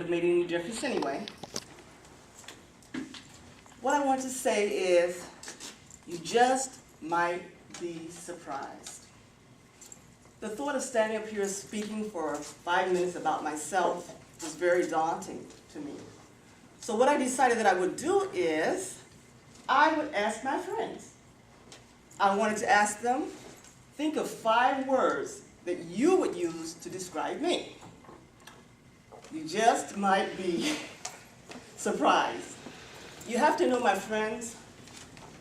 have made any difference anyway. What I want to say is, you just might be surprised. The thought of standing up here speaking for 5 minutes about myself was very daunting to me. So what I decided that I would do is, I would ask my friends. I wanted to ask them, think of 5 words that you would use to describe me. You just might be surprised. You have to know my friends,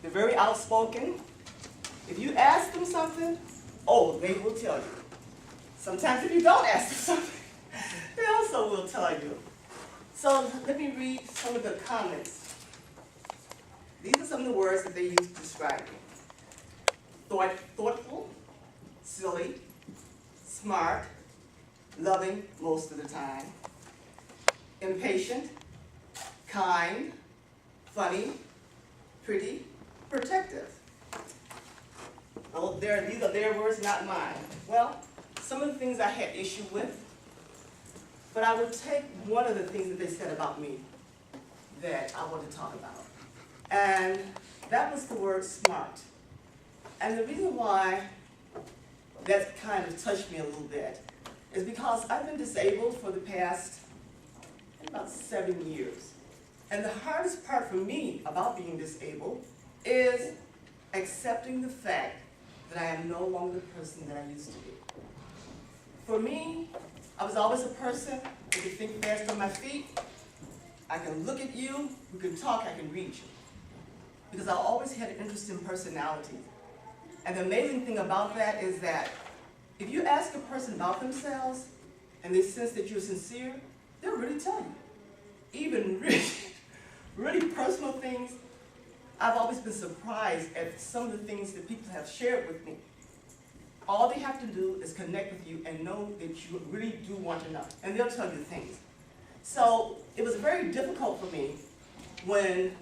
they're very outspoken. If you ask them something, oh, they will tell you. Sometimes if you don't ask them something, they also will tell you. So let me read some of the comments. These are some of the words that they use to describe me. Thoughtful, silly, smart, loving most of the time, impatient, kind, funny, pretty, protective. Oh, these are their words, not mine. Well, some of the things I had issue with, but I would take one of the things that they said about me that I want to talk about. And that was the word smart. And the reason why that kind of touched me a little bit is because I've been disabled for the past about 7 years. And the hardest part for me about being disabled is accepting the fact that I am no longer the person that I used to be. For me, I was always a person who could think fast on my feet. I can look at you, we can talk, I can read you. Because I always had an interesting personality. And the amazing thing about that is that if you ask a person about themselves and they sense that you're sincere, they'll really tell you. Even really personal things, I've always been surprised at some of the things that people have shared with me. All they have to do is connect with you and know that you really do want to know, and they'll tell you things. So it was very difficult for me when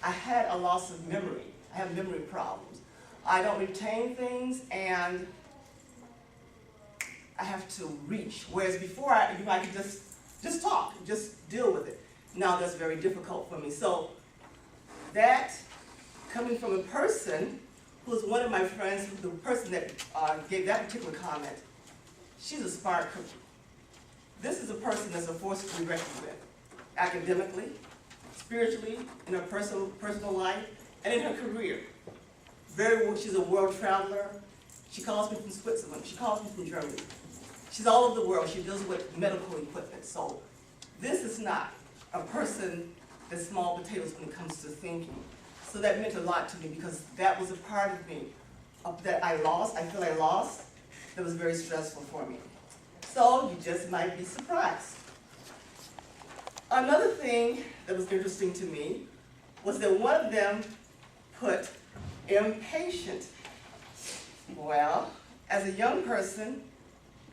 I had a loss of memory. I have memory problems. I don't retain things, and I have to reach. Whereas before, I could just talk, just deal with it. Now that's very difficult for me. So that, coming from a person who was one of my friends, the person that gave that particular comment, she's a smart cookie. This is a person that's a force to be reckoned with, academically, spiritually, in her personal life, and in her career. She's a world traveler. She calls me from Switzerland. She calls me from Germany. She's all over the world. She deals with medical equipment. So this is not a person that's small potatoes when it comes to thinking. So that meant a lot to me because that was a part of me that I feel I lost, that was very stressful for me. So you just might be surprised. Another thing that was interesting to me was that one of them put impatient. Well, as a young person,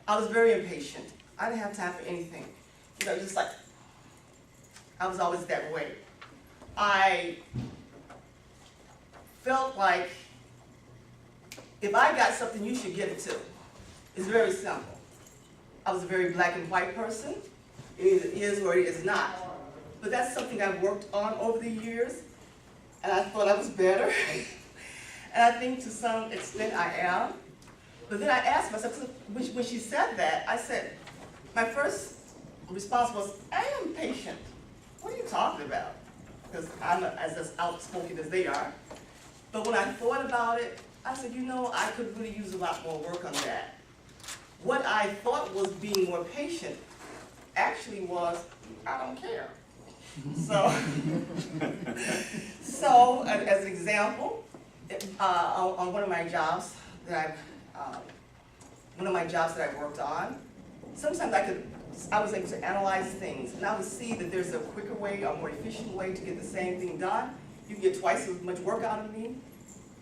I was very impatient. I didn't have time for anything. You know, just like, I was always that way. I felt like if I got something, you should give it to. It's very simple. I was a very black and white person. It either is or it is not. But that's something I've worked on over the years, and I thought I was better. And I think to some extent I am. But then I asked myself, when she said that, I said, my first response was, I am patient. What are you talking about? Because I'm not as outspoken as they are. But when I thought about it, I said, you know, I could really use a lot more work on that. What I thought was being more patient actually was, I don't care. So as an example, on one of my jobs that I worked on, sometimes I was able to analyze things, and I would see that there's a quicker way, a more efficient way to get the same thing done. You can get twice as much work out of me.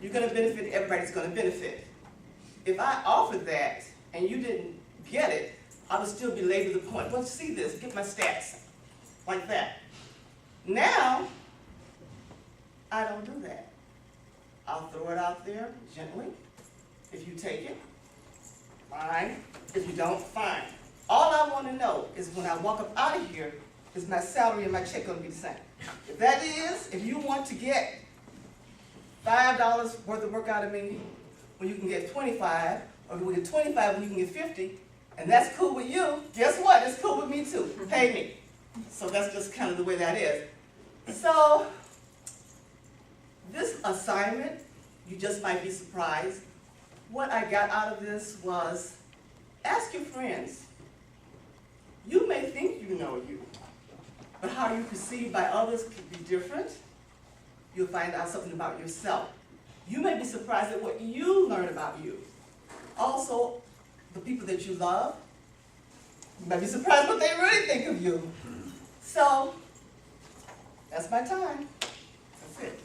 You're going to benefit, everybody's going to benefit. If I offered that and you didn't get it, I would still belabor the point. Well, see this, get my stats, like that. Now, I don't do that. I'll throw it out there gently. If you take it, fine. If you don't, fine. All I want to know is when I walk up out of here, is my salary and my check going to be the same? If that is, if you want to get $5 worth of work out of me when you can get 25, or if you get 25 when you can get 50, and that's cool with you, guess what? It's cool with me too. Pay me. So that's just kind of the way that is. So this assignment, you just might be surprised. What I got out of this was, ask your friends. You may think you know you, but how you perceive by others could be different. You'll find out something about yourself. You may be surprised at what you learn about you. Also, the people that you love, you might be surprised what they really think of you. So, that's my time. That's it.